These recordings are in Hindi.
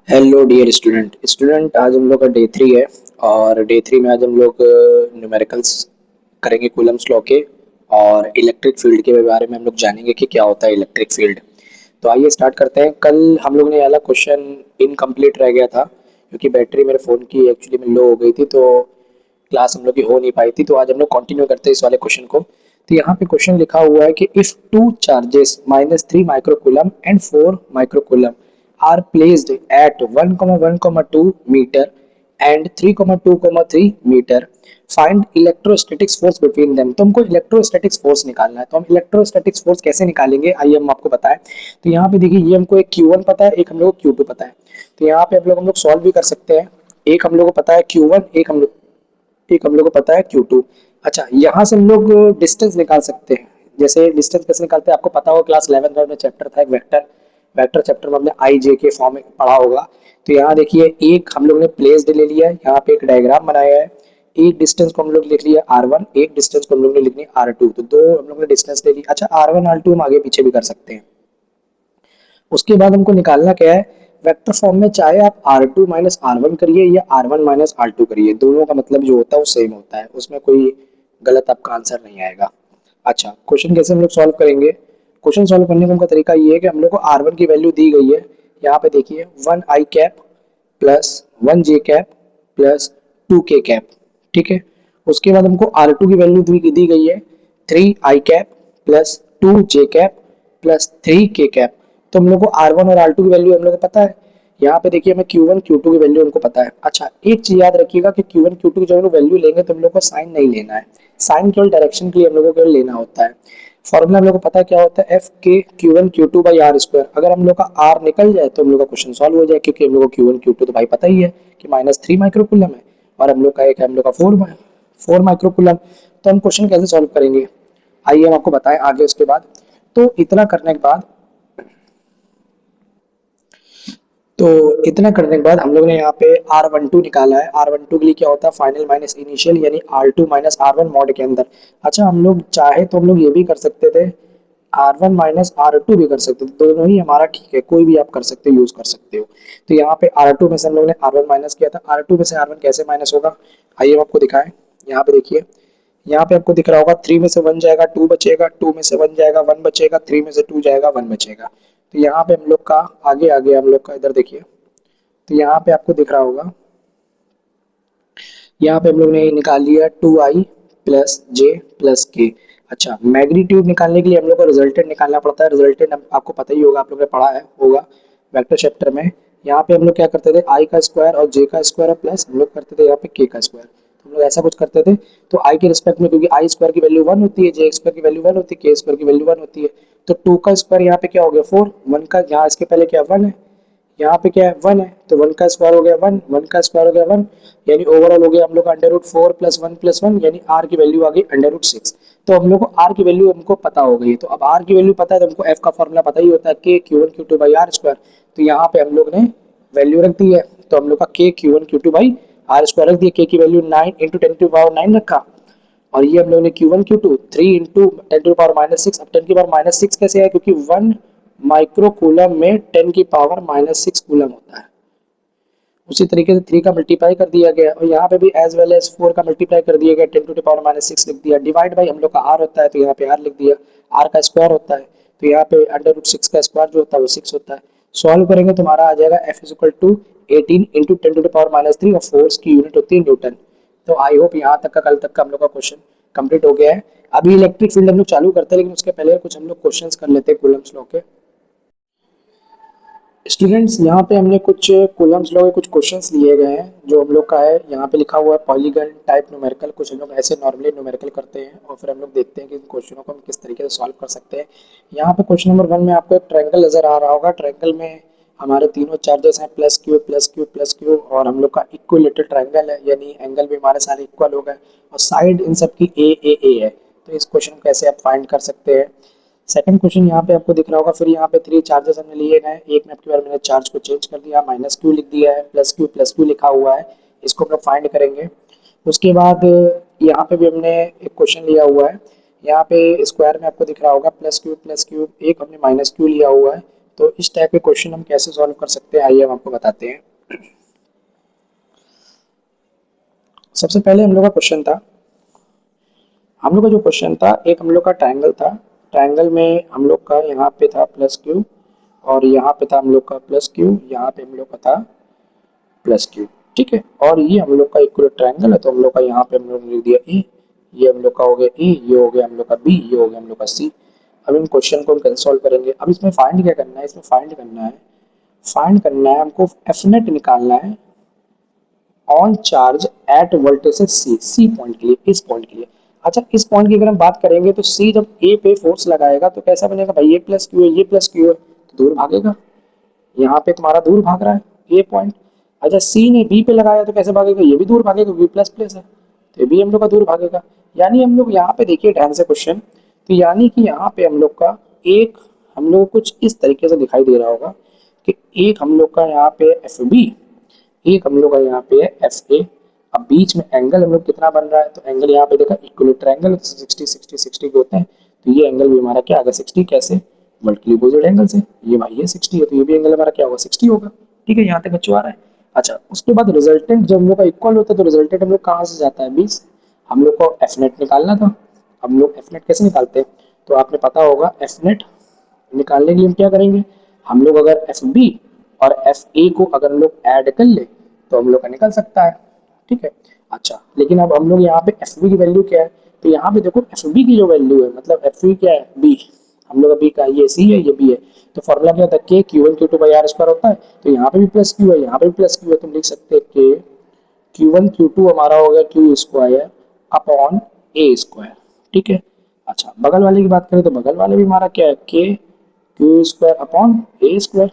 हेलो डियर स्टूडेंट आज हम लोग का डे 3 है। और डे 3 में आज हम लोग न्यूमेरिकल्स करेंगे कूलम्स लॉ के। और इलेक्ट्रिक फील्ड के बारे में हम लोग जानेंगे कि क्या होता है इलेक्ट्रिक फील्ड। तो आइए स्टार्ट करते हैं। कल हम लोग ने वाला क्वेश्चन इनकम्प्लीट रह गया था क्योंकि बैटरी मेरे फ़ोन की एक्चुअली में लो हो गई थी, तो क्लास हम लोग की हो नहीं पाई थी। तो आज हम लोग कंटिन्यू करते हैं इस वाले क्वेश्चन को। तो यहाँ पे क्वेश्चन लिखा हुआ है कि if two charges -3 microcoulomb and 4 microcoulomb are placed at 1,1,2 meter and 3,2,3 meter, find electrostatic force between them। तो हमको इलेक्ट्रोस्टैटिक फोर्स निकालना है। तो हम इलेक्ट्रोस्टैटिक फोर्स कैसे निकालेंगे आइए हम आपको बताएं। तो यहाँ पे देखिए, ये हमको एक Q1 पता है, एक हम लोग को Q2 पता है। तो यहाँ पे हम लोग सॉल्व भी कर सकते हैं। एक हम लोग को पता है Q1, एक हम लोग को पता है Q2। अच्छा, यहाँ से हम लोग डिस्टेंस निकाल सकते हैं। जैसे डिस्टेंस कैसे निकालते हैं आपको पता होगा, क्लास 11 में चैप्टर था एक वेक्टर। वेक्टर चैप्टर में हमने आई जे के फॉर्म में पढ़ा होगा। तो यहाँ देखिए, एक हम लोग ने प्लेस्ड ले लिया है, यहाँ पे एक डायग्राम बनाया है। एक डिस्टेंस को हम लोग लिख लिया R1, एक डिस्टेंस को हम लोग ने लिखनी है R2। तो दो हम लोग ने डिस्टेंस ले ली। अच्छा, R1 R2 हम आगे पीछे भी कर सकते हैं। उसके बाद हमको निकालना क्या है, वेक्टर फॉर्म में चाहे आप R2 माइनस R1 करिए या R1 माइनस R2 करिए, दोनों का मतलब जो होता है वो सेम होता है, उसमें कोई गलत आपका आंसर नहीं आएगा। अच्छा, क्वेश्चन कैसे हम लोग सॉल्व करेंगे। क्वेश्चन सॉल्व करने का उनका तरीका ये है कि हम लोग को R1 की वैल्यू दी गई है। यहाँ पे देखिए 1 i cap plus 1 j cap plus 2 k cap. ठीक है। उसके बाद हमको R2 की वैल्यू दी गई है 3 i cap plus 2 j cap plus 3 k cap. तो हम लोग को R1 और R2 की वैल्यू हम लोग को पता है। यहाँ पे देखिए हमें Q1 Q2 की वैल्यू हमको पता है। अच्छा, एक चीज याद रखिएगा कि Q1 Q2 की जब हम लोग वैल्यू लेंगे तो हम लोग को साइन नहीं लेना है। साइन केवल डायरेक्शन के लिए हम लोग को केवल लेना होता है। फॉर्मूला हम लोग को पता है क्या होता है, एफ के Q1 Q2 by R square. अगर हम लोग का आर निकल जाए तो हम लोग का क्वेश्चन सॉल्व हो जाए, क्योंकि हम लोग को Q1 Q2 तो भाई पता ही है कि -3 माइक्रोकूलम है, और हम लोग का एक है हम लोग का 4 माइक्रोकूलम। तो हम क्वेश्चन कैसे सॉल्व करेंगे आइए हम आपको बताएं आगे। उसके बाद तो इतना करने के बाद हम लोग ने यहाँ पे R12 निकाला है। R12 के लिए क्या होता है, फाइनल माइनस इनिशियल, यानी R2 माइनस R1 मॉड के अंदर। अच्छा, हम लोग चाहे तो हम लोग ये भी कर सकते थे, R1 माइनस R2 भी कर सकते थे। दोनों ही हमारा ठीक है, कोई भी आप कर सकते हो, यूज कर सकते हो। तो यहाँ पे R2 में से हम लोग ने R1 माइनस किया था। R2 में से R1 कैसे माइनस होगा आइए हम आपको दिखाएं। यहाँ पे देखिए, यहाँ पे आपको दिख रहा होगा 3 में से 1 जाएगा 2 बचेगा, 2 में से 1 जाएगा 1 बचेगा, 3 में से 2 जाएगा 1 बचेगा। तो यहाँ पे हम लोग का आगे आगे हम लोग का इधर देखिए, तो यहाँ पे आपको दिख रहा होगा, यहाँ पे हम लोग ने निकाल लिया 2i प्लस जे प्लस के। अच्छा, मैग्नीट्यूड निकालने के लिए हम लोग को रिजल्टेंट निकालना पड़ता है। रिजल्टेंट आपको पता ही होगा, आप लोगों ने पढ़ा है होगा वेक्टर चैप्टर में। यहाँ पे हम लोग क्या करते थे, आई का स्क्वायर और जे का स्क्वायर प्लस हम लोग करते थे यहाँ पे के का स्क्वायर। तो हम लोग ऐसा कुछ करते थे। तो आई के रिस्पेक्ट में, क्योंकि आई स्क्वायर की वैल्यू 1 होती है, जे स्क्वायर की वैल्यू 1 होती है, के स्क्वायर की वैल्यू 1 होती है। तो 2 का स्क्वायर यहाँ पे क्या हो गया 4, 1 का यहाँ इसके पहले क्या 1 है, यहाँ पे क्या है 1 है, तो 1 का स्क्वायर हो गया 1, 1 का स्क्वायर हो गया 1, यानी ओवरऑल हो गया हम लोग का √4 प्लस 1 यानी r की वैल्यू आ गई √6। तो हम लोग को r की वैल्यू हमको पता हो गई। तो अब r की वैल्यू पता है तो हमको f का फॉर्मूला पता ही होता है, k Q1 Q2 by R square. तो यहाँ पे हम लोग ने वैल्यू रख दी है। तो हम लोग का k Q1 Q2 by R square रख दिया, k की वैल्यू 9 इंटू 10⁻9 रखा। और ये हम लोग ने Q1 Q2 3 इंटू 10⁻6। अब 10⁻6 कैसे है, क्योंकि 1 माइक्रो कूलम में 10⁻6 कूलम होता है। उसी तरीके से 3 का मल्टीप्लाई कर दिया गया, और यहाँ पे भी एज वेल एज 4 का मल्टीप्लाई कर दिया गया, 10⁻6 लिख दिया। डिवाइड बाई हम लोग का r होता है, तो यहाँ पे r लिख दिया। r का स्क्वायर होता है, तो यहाँ पे √6 का स्क्वायर जो होता है वो 6 होता है। सॉल्व करेंगे तो हमारा आ जाएगा f is equal to 18 into 10⁻3, और फोर्स की यूनिट होती है न्यूटन। तो आई होप यहाँ तक का कल तक का हम लोग का क्वेश्चन कंप्लीट हो गया है। अभी इलेक्ट्रिक फील्ड हम लोग चालू करते हैं, लेकिन उसके पहले कुछ हम लोग क्वेश्चंस कर लेते हैं कूलम्स लॉ के। स्टूडेंट्स, यहाँ पे हमने कुछ कूलम्स लॉ के कुछ क्वेश्चंस लिए गए हैं जो हम लोग का है। यहाँ पे लिखा हुआ है पॉलीगन टाइप न्यूमेरिकल। कुछ हम लोग ऐसे नॉर्मली न्यूमेरिकल करते हैं और फिर हम लोग देखते हैं कि इन क्वेश्चनों को हम किस तरीके से सॉल्व कर सकते हैं। यहाँ पे क्वेश्चन नंबर 1 में आपको एक ट्रायंगल नजर आ रहा होगा। ट्रायंगल में हमारे तीनों चार्जेस हैं, plus Q plus Q plus Q, और हम लोग का इक्विलेटरल ट्रायंगल है, यानी एंगल भी हमारे सारे इक्वल हो गए, और साइड इन सब की ए है। तो इस क्वेश्चन को कैसे आप फाइंड कर सकते हैं। सेकंड क्वेश्चन यहाँ पे आपको दिख रहा होगा, फिर यहाँ पे 3 चार्जेस हमने लिए गए। एक में आपकी बार मैंने चार्ज को चेंज कर दिया, माइनस क्यू लिख दिया है, प्लस क्यू लिखा हुआ है। इसको हम लोग फाइंड करेंगे। उसके बाद यहाँ पे भी हमने एक क्वेश्चन लिया हुआ है। यहाँ पे स्क्वायर में आपको दिख रहा होगा प्लस क्यू, एक हमने माइनस क्यू लिया हुआ है। तो इस टाइप के क्वेश्चन हम कैसे सॉल्व कर सकते हैं, आइए हम आपको बताते हैं। सबसे पहले हम लोग का क्वेश्चन था, हम लोग का जो क्वेश्चन था, एक हम लोग का ट्रायंगल था। ट्रायंगल में हम लोग का यहाँ पे था प्लस क्यू, और यहाँ पे था हम लोग का प्लस क्यू, यहाँ पे हम लोग का था प्लस क्यू। ठीक है, और ये हम लोग का इक्वल ट्रायंगल है, तो हम लोग का यहाँ पे हम लोग ने लिख दिया ए, ये हम लोग का हो गया ए, ये हो गया हम लोग का बी, ये हो गया हम लोग का सी। अब इन क्वेश्चन को हम कैसे सॉल्व करेंगे, अब इसमें फाइंड क्या करना है, इसमें फाइंड करना है हमको एफ नेट निकालना है on charge at voltage C point के लिए, इस पॉइंट के लिए। अच्छा, इस पॉइंट की अगर हम बात करेंगे तो सी जब ए पे फोर्स लगाएगा तो कैसा बनेगा भाई, ये प्लस क्यू है, ये प्लस क्यू है, तो दूर भागेगा। यहाँ पे तुम्हारा दूर भाग रहा है ये पॉइंट। अच्छा, सी ने बी पे लगाया तो कैसे भागेगा, ये भी दूर भागेगा, बी प्लस प्लस है, तो ये भी हम लोग का दूर भागेगा। यानी हम लोग यहाँ पे देखिए ध्यान से क्वेश्चन, तो यानी कि यहाँ पे हम लोग का एक, हम लोग कुछ इस तरीके से दिखाई दे रहा होगा कि एक हम लोग का यहाँ पे एफ बी, एक हम लोग का यहाँ पे है एफ ए। अब बीच में एंगल हम लोग कितना बन रहा है, तो एंगल यहाँ पे देखा इक्विलेटरल एंगल 60 60 60 के होते हैं, तो ये एंगल भी हमारा क्या आएगा 60, कैसे मल्टीपल अपोजिट एंगल से, ये भाई ये 60 है तो ये भी एंगल हमारा क्या होगा 60 होगा। ठीक है, यहाँ तक बच्चों आ रहा है। अच्छा, उसके बाद रिजल्टेंट जब हम लोग का इक्वल होता है तो रिजल्टेंट हम लोग कहाँ से जाता है 20, हम लोग को एफ नेट निकालना था। हम लोग एफ नेट कैसे निकालते हैं, तो आपने पता होगा एफ नेट निकालने के लिए हम क्या करेंगे, हम लोग अगर एफ बी और एफ ए को अगर हम लोग ऐड कर ले तो हम लोग का निकल सकता है। ठीक है, अच्छा लेकिन अब हम लोग यहाँ पे एफ बी की वैल्यू क्या है, तो यहाँ पे देखो एफ बी की जो वैल्यू है, मतलब एफ बी क्या है बी, हम लोग बी का ये सी है ये बी है, तो फॉर्मूला क्या होता है K Q one Q two by R square होता है, तो यहाँ पे भी प्लस क्यू है, यहाँ पे भी प्लस क्यू है, तुम लिख सकते हैं के क्यू वन क्यू टू हमारा हो गया क्यू स्क्वायर अपॉन ए स्क्वायर। ठीक है, अच्छा बगल वाले की बात करें तो बगल वाले भी हमारा क्या है के क्यू स्क्वायर अपॉन ए स्क्वायर,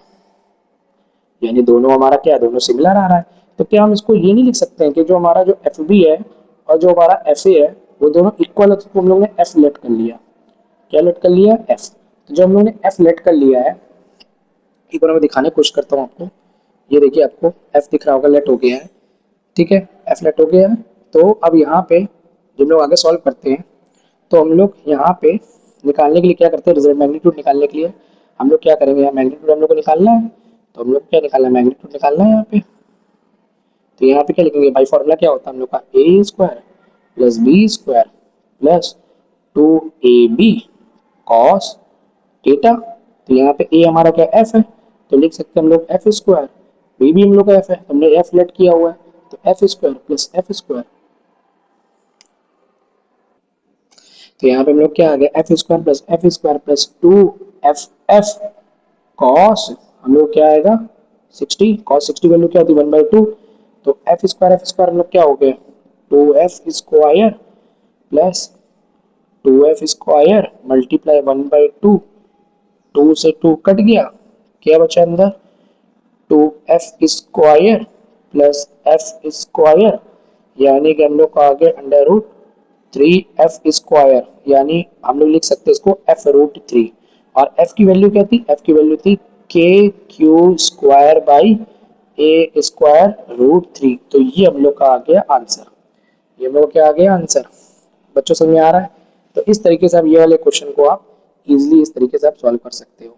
यानी दोनों हमारा क्या है, दोनों सिमिलर आ रहा है। तो क्या हम इसको ये नहीं लिख सकते हैं कि जो हमारा जो एफ बी है और जो हमारा एफ ए है वो दोनों इक्वल है, तो हम लोग ने एफ लेट कर लिया, क्या लेट कर लिया एफ। तो जो हम लोग ने एफ लेट कर लिया है, एक बार मैं दिखाने की कोशिश करता हूँ आपको, ये देखिए आपको एफ दिख रहा होगा, लेट हो गया है। ठीक है, एफ लेट हो गया है। तो अब यहाँ पे जब लोग आगे सॉल्व करते हैं तो हम लोग यहाँ पे निकालने के लिए क्या करते हैं, रिजल्ट मैग्नीट्यूड निकालने के लिए हम लोग क्या करेंगे, यहाँ मैग्नीट्यूड हम लोग को निकालना है, तो हम लोग क्या निकालना है, मैग्नीट्यूड निकालना है यहाँ पे। तो यहाँ पे क्या लिखेंगे भाई, फॉर्मूला क्या होता है हम लोग का A square plus B square plus two A B cos theta. तो यहाँ पे ए हमारा क्या एफ है, तो लिख सकते हैं हम लोग एफ स्क्वायर, बी भी हम लोग का एफ है, हमने एफ लेट किया हुआ है, तो F square plus F square. तो यहाँ पे हम लोग क्या आ गया F square plus to F F cos, हम लोग क्या आएगा 60, कॉस 60 वैल्यू क्या होती है 1/2, तो एफ स्क्वायर हम लोग क्या हो गया 2f square plus 2f square multiply 1/2, 2 से 2 कट गया, क्या बचा अंदर 2f square plus f square, यानी कि हम लोग का आ गया अंडर रूट 3f स्क्वायर, यानी हम लोग लिख सकते हैं इसको f रूट 3। और f की वैल्यू क्या थी, f की वैल्यू थी K Q square by A square root 3, तो ये हम लोग का आ गया आंसर, ये हम लोग क्या आ गया आंसर। बच्चों समझ में आ रहा है, तो इस तरीके से आप ये वाले क्वेश्चन को आप इजीली इस तरीके से आप सॉल्व कर सकते हो।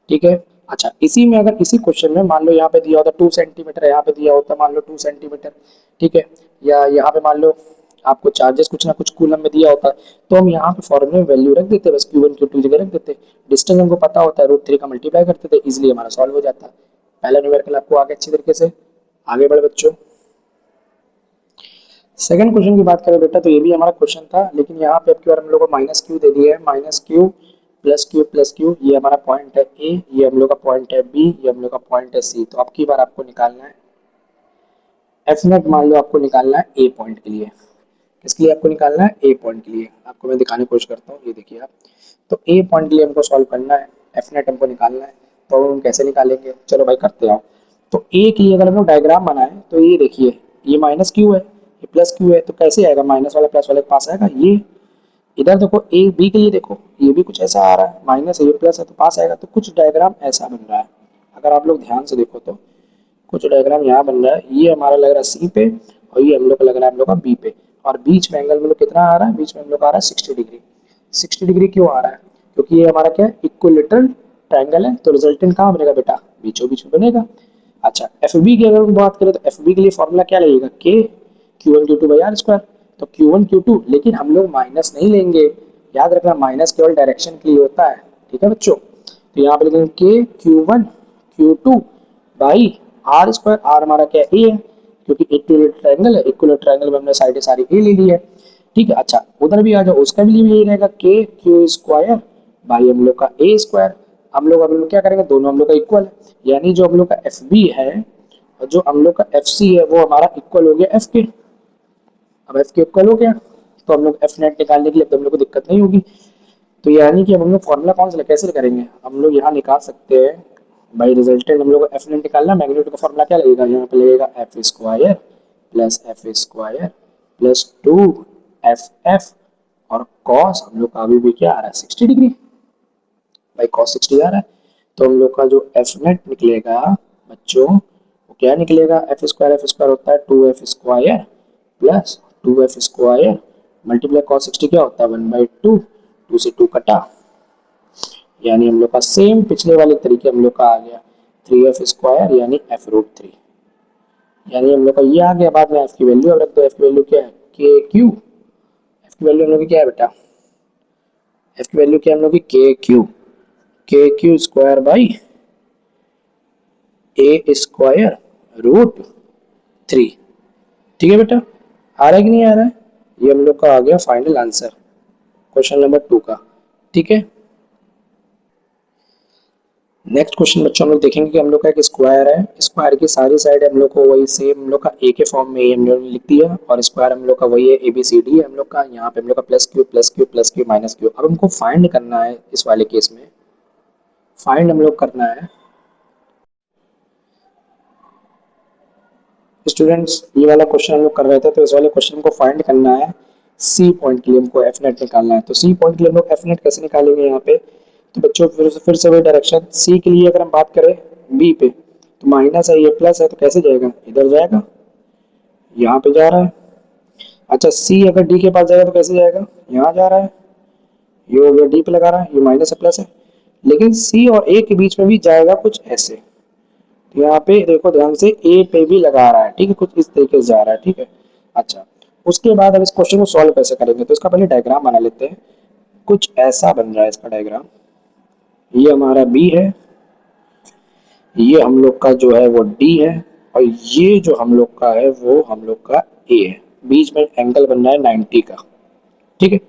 ठीक है, अच्छा इसी में अगर इसी क्वेश्चन में मान लो यहाँ पे दिया होता 2 सेंटीमीटर, यहाँ पे दिया होता मान लो 2 सेंटीमीटर, ठीक है, या यहाँ पे मान लो आपको चार्जेस कुछ ना कुछ कूलम में दिया होता है, तो हम यहाँ पे फॉर्मूले में वैल्यू रख देते, बस Q1 Q2 जगह रख देते, डिस्टेंस हमको पता होता है रूट 3 का मल्टीप्लाई करते थे, इजिली हमारा सॉल्व हो जाता है। पहला न्यूमेरिकल आपको आगे अच्छी तरीके से, आगे बढ़े बच्चों। सेकंड क्वेश्चन की बात करें बेटा, तो ये भी हमारा क्वेश्चन था, लेकिन यहाँ पे आपकी बार हम लोग को माइनस क्यू दे दिया है, माइनस क्यू प्लस क्यू, ये हमारा पॉइंट है ए, ये हम लोग का पॉइंट है बी, ये हम लोग का पॉइंट है सी। तो अब की बार आपको निकालना है एफ नेट, मान लो आपको निकालना है ए पॉइंट के लिए, किसके लिए आपको निकालना है ए पॉइंट के लिए, आपको मैं दिखाने की कोशिश करता हूँ, ये देखिए आप, तो ए पॉइंट के लिए हमको सॉल्व करना है, एफ नेट हमको निकालना है, तो हम कैसे निकालेंगे, चलो भाई करते आओ। तो ए के लिए अगर हम लोग डायग्राम बनाए तो ये देखिए, ये माइनस क्यू है, ये प्लस क्यू है, तो कैसे आएगा, माइनस वाला प्लस वाले के पास आएगा, ये इधर देखो ए बी के लिए देखो, ये भी कुछ ऐसा आ रहा है, माइनस है ये प्लस है तो पास आएगा, तो कुछ डायग्राम ऐसा बन रहा है। अगर आप लोग ध्यान से देखो तो कुछ डायग्राम यहाँ बन रहा है, ये हमारा लग रहा है सी पे, और ये हम लोग का लग रहा है हम लोग का बी पे, और बीच में एंगल में लोग कितना आ रहा है, बीच में हम लोग आ रहा है 60 डिग्री। 60 डिग्री क्यों आ रहा है, क्योंकि ये हमारा क्या है इक्विलेटरल ट्रायंगल है तो रिजल्टेंट कहाँ बनेगा बेटा, बीचों बीच बनेगा। अच्छा एफ बी की अगर हम बात करें तो एफ बी के लिए फॉर्मूला क्या लगेगा, K Q one Q two by R square. तो क्यू वन क्यू टू, लेकिन हम लोग माइनस नहीं लेंगे, याद रखना माइनस केवल डायरेक्शन के लिए होता है, ठीक है बच्चों। तो यहाँ पे लिखेंगे K Q one Q two by R square, R हमारा क्या ए है क्योंकि इक्विलेटरल ट्रायंगल है, इक्विलेटरल ट्रायंगल में हमने साइड सारी ए ले ली है, ठीक है। अच्छा उधर भी आ जाओ, उसका भी यही रहेगा के क्यू स्क्वायर बाई हम लोग का ए स्क्वायर। हम लोग क्या करेंगे, दोनों हम लोग का इक्वल है, यानी जो हम लोग का एफ बी है और जो हम लोग का एफ सी है वो हमारा इक्वल हो गया एफ के। अब एफ के इक्वल हो गया तो हम लोग एफ नेट निकालने के लिए तो हम लोग को दिक्कत नहीं होगी। तो यानी कि अब हम लोग फॉर्मूला कौन सा कैसे करेंगे, हम लोग यहाँ निकाल सकते हैं बाई रिजल्टेंट। हम लोग को एफ नेट निकालना, मैग्नीट्यूड का फॉर्मूला क्या लगेगा, यहाँ पे लगेगा F square plus F square plus to F F, और कॉस हम लोग का अभी भी क्या आ रहा है 60 डिग्री, बाई कॉस 60 आ रहा है। तो हम लोग का जो एफ नेट निकलेगा बच्चों वो क्या निकलेगा, एफ स्क्वायर होता है 2 F square plus 2 F square multiply cos 60 क्या होता है 1/2, 2 से 2 कटा, यानी हम लोग का सेम पिछले वाले तरीके हम लोग का आ गया 3 एफ स्क्वायर यानी एफ रूट 3, यानी हम लोग का ये आ गया। बाद में एफ की वैल्यू अब रख दो, एफ की वैल्यू क्या है के क्यू, एफ की वैल्यू हम लोग की क्या है बेटा, एफ की वैल्यू क्या है हम लोग की K Q square by A square root 3, ठीक है बेटा। आ रहा है कि नहीं आ रहा है, ये हम लोग का आ गया फाइनल आंसर क्वेश्चन नंबर 2 का, ठीक है। नेक्स्ट क्वेश्चन बच्चों हम लोग देखेंगे कि हम लोग का एक स्क्वायर है, स्क्वायर की सारी साइड हम लोग को वही सेम हम लोग का ए के फॉर्म में हम लोग ने लिख दिया, और स्क्वायर हम लोग का वही है ए बी सी डी है हम लोग का, यहाँ पे हम लोग का plus Q plus Q plus Q minus Q. अब हमको फाइंड करना है, इस वाले केस में फाइंड हम लोग करना है स्टूडेंट्स, ये वाला क्वेश्चन हम लोग कर रहे थे, तो इस वाले क्वेश्चन को फाइंड करना है सी पॉइंट के लिए, हमको एफ नेट निकालना है। तो सी पॉइंट के लिए हम लोग एफ नेट कैसे निकालेंगे यहाँ पे, तो बच्चों फिर से वही डायरेक्शन, सी के लिए अगर हम बात करें बी पे तो माइनस है, ये प्लस है तो कैसे जाएगा, इधर जाएगा, यहाँ पे जा रहा है। अच्छा सी अगर डी के पास जाएगा तो कैसे जाएगा, यहाँ जा रहा है, ये हो गया डी पे लगा रहा है, ये माइनस है प्लस है, लेकिन सी और ए के बीच में भी जाएगा कुछ ऐसे, यहाँ पे देखो ध्यान से ए पे भी लगा रहा है, ठीक है, कुछ इस तरीके से जा रहा है, ठीक है। अच्छा उसके बाद अब इस क्वेश्चन को सॉल्व कैसे करेंगे, तो इसका पहले डायग्राम बना लेते हैं, कुछ ऐसा बन रहा है इसका डायग्राम, ये हमारा बी है, ये हम लोग का जो है वो डी है, और ये जो हम लोग का है वो हम लोग का ए है, बीच में एंगल बन रहा है 90 का, ठीक है।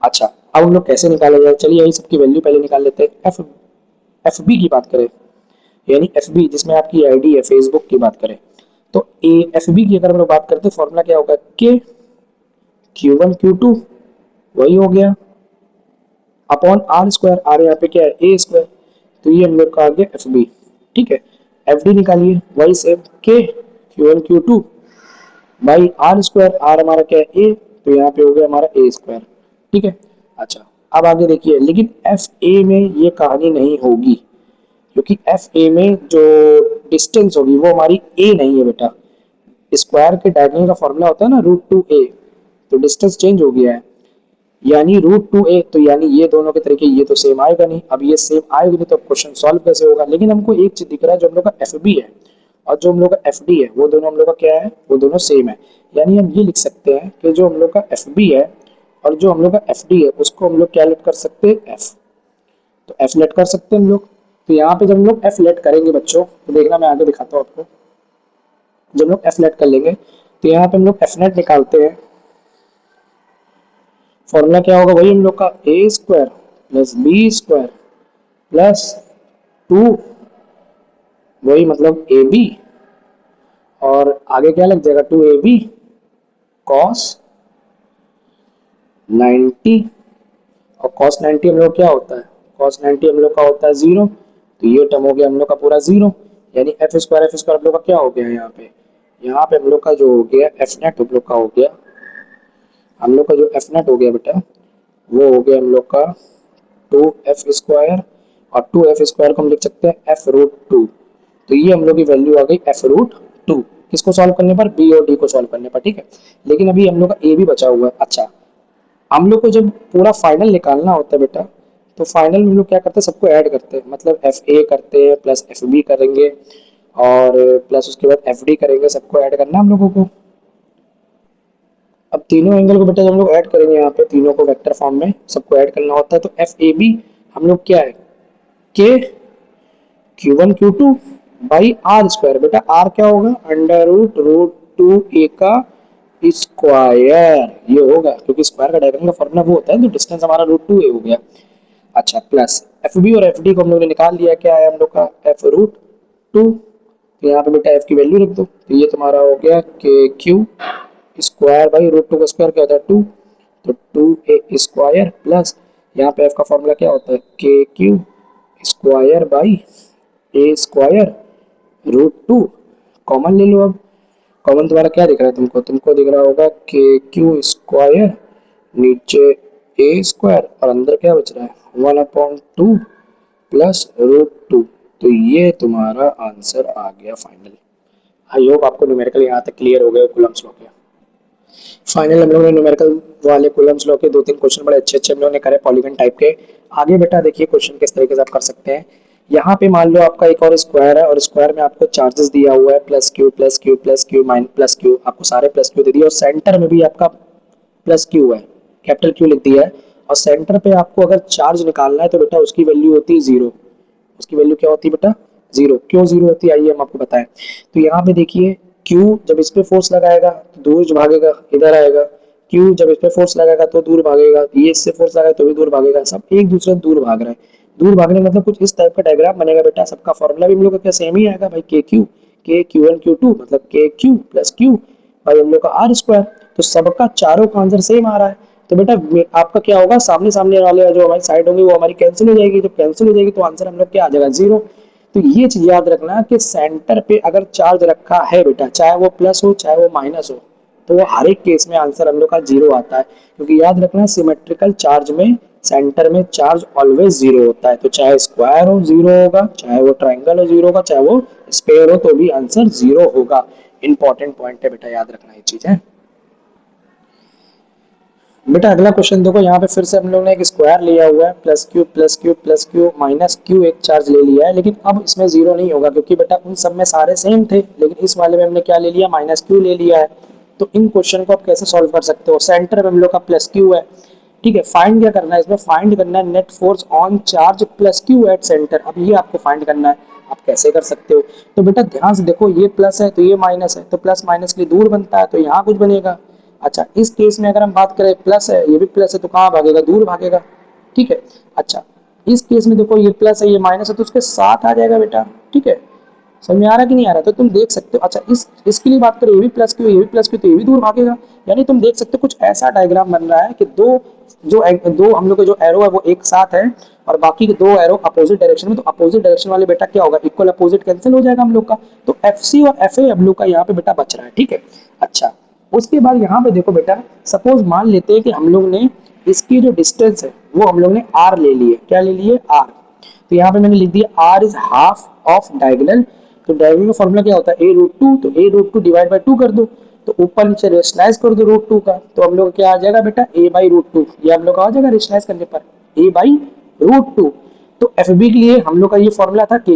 अच्छा अब हम लोग कैसे निकाला जाए, चलिए यही सबकी वैल्यू पहले निकाल लेते हैं। एफ बी की बात करें, यानी एफ बी जिसमें आपकी आईडी है फेसबुक की बात करें, तो ए एफ बी की अगर हम लोग बात करते हैं फॉर्मूला क्या होगा, के क्यू वन क्यू टू वही हो गया अपॉन आर स्क्वायर, आर यहाँ पे क्या है ए स्क्वायर, तो ये हम लोग का आ गया एफ बी, ठीक है। एफ डी निकालिए वही same K Q one Q two by R square, R हमारा क्या है ए, तो यहाँ पे हो गया हमारा ए स्क्वायर, ठीक है। अच्छा अब आगे देखिए, लेकिन एफ ए में ये कहानी नहीं होगी, क्योंकि एफ ए में जो डिस्टेंस होगी वो हमारी ए नहीं है बेटा, स्क्वायर के डायगोनल का फॉर्मूला होता है ना रूट टू ए, तो डिस्टेंस चेंज हो गया है, यानी रूट टू ए, तो यानी ये दोनों के तरीके ये तो सेम आएगा नहीं, अब ये सेम आएगा नहीं तो क्वेश्चन सॉल्व कैसे होगा। लेकिन हमको एक चीज दिख रहा है, जो हम लोग का एफ बी है और जो हम लोग का एफ डी है वो दोनों हम लोग का क्या है, वो दोनों सेम है, यानी हम ये लिख सकते हैं कि जो हम लोग का एफ बी है और जो हम लोग का एफ डी है उसको हम लोग क्या लेट कर सकते हैं एफ, तो एफ लेट कर सकते हैं हम लोग। तो यहाँ पे जब हम लोग एफ लेट करेंगे बच्चों, तो देखना मैं आगे दिखाता हूँ आपको, जब हम लोग एफ लेट कर लेंगे तो यहाँ पे हम लोग एफ नेट निकालते हैं, फॉर्मूला क्या होगा वही हम लोग का A square plus B square plus 2 वही मतलब ए बी, और आगे क्या लग जाएगा 2ab कॉस 90, और कॉस 90 हम लोग क्या होता है, कॉस 90 हम लोग का होता है 0, तो ये टर्म हो गया हम लोग का पूरा 0, यानी एफ स्क्वायर हम लोग का क्या हो गया यहाँ पे हम लोग का जो हो गया एफ नेट हम लोग का हो गया, हम लोग का जो एफ नेट हो गया बेटा वो हो गया हम लोग का 2f स्क्वायर, और 2f स्क्वायर को हम लिख सकते हैं एफ रूट 2, तो ये हम लोग की वैल्यू आ गई एफ रूट 2, किसको सॉल्व करने पर, बी और डी को सॉल्व करने पर, ठीक है। लेकिन अभी हम लोग का ए भी बचा हुआ है। अच्छा हम लोग को जब पूरा फाइनल निकालना होता है बेटा, तो फाइनल में हम लोग क्या करते हैं, सबको ऐड करते हैं, मतलब एफ ए करते हैं प्लस एफ बी करेंगे और प्लस उसके बाद एफ डी करेंगे, सबको ऐड करना हम लोगों को। अब तीनों एंगल को बेटा जब हम लोग ऐड करेंगे यहाँ पे तीनों को वेक्टर फॉर्म में सबको ऐड करना होता है, तो एफ ए बी हम लोग क्या है K Q one Q two by R square. बेटा आर क्या होगा, under root root two A का स्क्वायर ये होगा, क्योंकि स्क्वायर का डायग्राम का फॉर्मूला वो होता है, तो डिस्टेंस हमारा रूट टू ए हो गया। अच्छा प्लस एफ बी और एफ डी को हम लोग ने निकाल लिया, क्या है हम लोग का एफ रूट टू, तो यहाँ पे बेटा एफ की वैल्यू रख दो, तो ये तुम्हारा हो गया K Q square by root two का स्क्वायर क्या होता है टू, तो टू ए स्क्वायर प्लस यहाँ पे एफ का फॉर्मूला क्या होता है K Q square by A square root two. Common ले लो, अब कॉमन तुम्हारा क्या दिख रहा है तुमको, तुमको दिख रहा होगा के क्यू स्क्वायर नीचे ए स्क्वायर और अंदर क्या बच रहा है 1/2 प्लस रूट टू। तो ये तुम्हारा आंसर आ गया फाइनल। आई होप आपको न्यूमेरिकल यहाँ तक क्लियर हो गया कूलम्स लॉ के। फाइनल हम लोगों ने न्यूमेरिकल वाले कूलम्स लॉ के 2-3 क्वेश्चन बड़े अच्छे अच्छे हम लोगों ने करे पॉलीगन टाइप के। आगे बेटा देखिए क्वेश्चन किस तरीके से आप कर सकते हैं। यहाँ पे मान लो आपका एक और स्क्वायर है और स्क्वायर में आपको चार्जेस दिया हुआ है plus Q plus Q plus Q minus plus Q, आपको सारे प्लस क्यू दे दिए और सेंटर में भी आपका प्लस क्यू है, कैपिटल क्यू लिख दिया है। और सेंटर पे आपको अगर चार्ज निकालना है तो बेटा उसकी वैल्यू होती है जीरो। उसकी वैल्यू क्या होती है बेटा जीरो। क्यों जीरो होती है आइए हम आपको बताएं। तो यहाँ पे देखिए क्यू जब इस पे फोर्स लगाएगा तो दूर जो भागेगा इधर आएगा, क्यू जब इस पे फोर्स लगाएगा तो दूर भागेगा, ये इससे फोर्स लगाएगा तो भी दूर भागेगा, सब एक दूसरे से दूर भाग रहे हैं। दूर भागने मतलब कुछ इस टाइप का डायग्राम बनेगा बेटा। सबका फॉर्मूला भी हम लोग का क्या सेम ही आएगा भाई, के क्यू वन क्यू टू मतलब के क्यू प्लस क्यू भाई हम लोग का आर स्क्वायर। तो सबका चारों का आंसर सेम आ रहा है। तो बेटा आपका क्या होगा, सामने सामने वाले जो हमारी साइड होंगी वो हमारी कैंसिल हो जाएगी, जब कैंसिल हो जाएगी तो आंसर हम लोग क्या आ जाएगा जीरो। तो ये चीज याद रखना कि सेंटर पे अगर चार्ज रखा है बेटा, चाहे वो प्लस हो चाहे वो माइनस हो, तो वो हर एक केस में आंसर हम लोग का जीरो आता है। क्योंकि याद रखना सिमेट्रिकल चार्ज में सेंटर में चार्ज ऑलवेज जीरो होता है। तो चाहे स्क्वायर हो जीरो होगा, चाहे वो ट्राइंगल हो जीरो होगा, चाहे वो स्पेयर हो तो भी आंसर जीरो होगा। इंपॉर्टेंट पॉइंट है बेटा, याद रखना ये चीज है। बेटा अगला क्वेश्चन देखो, यहाँ पे फिर से हम लोग ने एक स्क्वायर लिया हुआ है plus Q plus Q plus Q minus Q एक चार्ज ले लिया है, लेकिन अब इसमें जीरो नहीं होगा क्योंकि बेटा उन सब में सारे सेम थे, लेकिन इस वाले में हमने क्या ले लिया माइनस क्यू ले लिया है। तो इन क्वेश्चन को आप कैसे सॉल्व कर सकते हो, सेंटर में हम लोग का प्लस क्यू है, ठीक है। फाइंड क्या करना है इसमें, फाइंड करना है net force on charge plus Q at centre. अब ये आपको फाइंड करना है, आप कैसे कर सकते हो। तो बेटा ध्यान से देखो, ये प्लस है तो ये माइनस है, तो प्लस माइनस के लिए दूर बनता है तो यहाँ कुछ बनेगा। अच्छा इस केस में अगर हम बात करें प्लस है ये भी प्लस है तो कहाँ भागेगा, दूर भागेगा, ठीक है। अच्छा इस केस में देखो ये प्लस है ये माइनस है तो उसके साथ आ जाएगा बेटा, ठीक है। समझ में आ रहा है कि नहीं आ रहा, तो तुम देख सकते हो। अच्छा इसके लिए बात करें, ये भी प्लस क्यू ये भी प्लस क्यू तो ये भी दूर भागेगा। यानी तुम देख सकते हो कुछ ऐसा डायग्राम बन रहा है कि दो हम लोग का जो एरो है वो एक साथ है और बाकी के दो एरो अपोजिट डायरेक्शन में। तो अपोजिट डायरेक्शन वाले बेटा क्या होगा, इक्वल अपोजिट कैंसिल हो जाएगा हम लोग का। तो एफ सी और एफ ए हम लोग का यहाँ पे बेटा बच रहा है, ठीक है। अच्छा उसके बाद यहाँ पे देखो बेटा, सपोज मान लेते हैं कि हम लोग ने इसकी जो डिस्टेंस है वो हम लोग ने आर ले लिए, क्या ले लिए आर। तो यहाँ पे मैंने लिख दिया R is half of diagonal. तो डायगोनल का फॉर्मूला क्या होता है ए रूट टू, तो A root two divide by two कर दो, तो ऊपर नीचे रेशनलाइज कर दो रूट टू का, तो हम लोग क्या आ जाएगा बेटा ए बाई रूट टू, ये हम लोग का आ जाएगा रेशनलाइज करने पर ए बाई रूट टू। तो एफ बी के लिए हम लोग का ये फॉर्मूला था K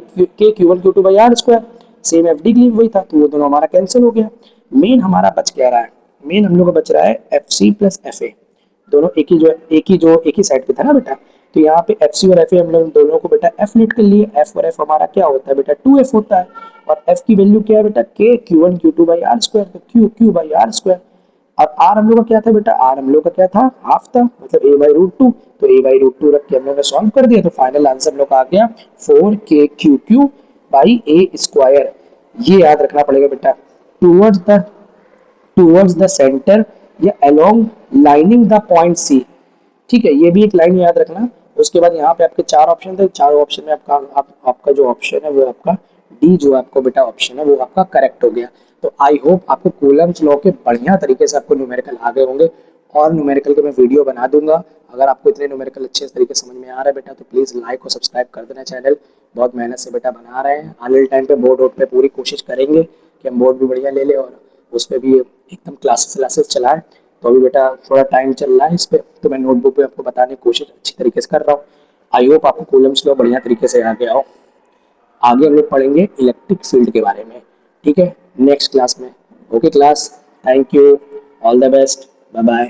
Q one Q two by R square, same F D के लिए वही था, तो वो दोनों हमारा कैंसिल हो गया। मेन हमारा बच क्या रहा है, मेन हम लोग का बच रहा है F C plus F A, दोनों एक ही साइड पे था ना बेटा। तो यहाँ पे एफ सी और एफ ए हम लोग दोनों को बेटा एफ लेट कर लिए, एफ और एफ हमारा क्या होता है बेटा टू एफ होता है, और एफ की वैल्यू क्या है बेटा K Q one Q two by R square, तो Q Q by R square. और आर हम लोग का क्या था बेटा, आर हम लोग का क्या था हाफ था, मतलब ए बाई रूट टू, तो ए बाई रूट टू रख के हम लोग ने सॉल्व कर दिया, तो फाइनल आंसर हम लोग का आ गया 4 k बाई ए स्क्वायर। ये याद रखना पड़ेगा बेटा, टूवर्ड्स द सेंटर या along lining the point C, ठीक है। ये भी एक लाइन याद रखना। उसके बाद यहाँ पे आपके चार ऑप्शन थे, चारों ऑप्शन में आपका जो ऑप्शन है वो आपका डी जो आपको बेटा ऑप्शन है वो आपका करेक्ट हो गया। तो आई होप आपको कूलम्स लॉ के बढ़िया तरीके से आपको न्यूमेरिकल आ गए होंगे, और न्यूमेरिकल के मैं वीडियो बना दूंगा। अगर आपको इतने न्यूमेरिकल अच्छे तरीके से समझ में आ रहा है बेटा तो प्लीज़ लाइक और सब्सक्राइब कर देना चैनल। बहुत मेहनत से बेटा बना रहे हैं, आने वाले टाइम पे बोर्ड वोर्ड पे पूरी कोशिश करेंगे कि हम बोर्ड भी बढ़िया ले लें और उस पर भी एकदम क्लासेस चलाएं। तो अभी बेटा थोड़ा टाइम चल रहा है इस पर, तो मैं नोटबुक पे आपको बताने की कोशिश अच्छी तरीके से कर रहा हूँ। आई होप आपको कूलम्स लॉ बढ़िया तरीके से आ गया हो। आगे हम लोग पढ़ेंगे इलेक्ट्रिक फील्ड के बारे में, ठीक है, नेक्स्ट क्लास में। Okay class, thank you, all the best, bye bye.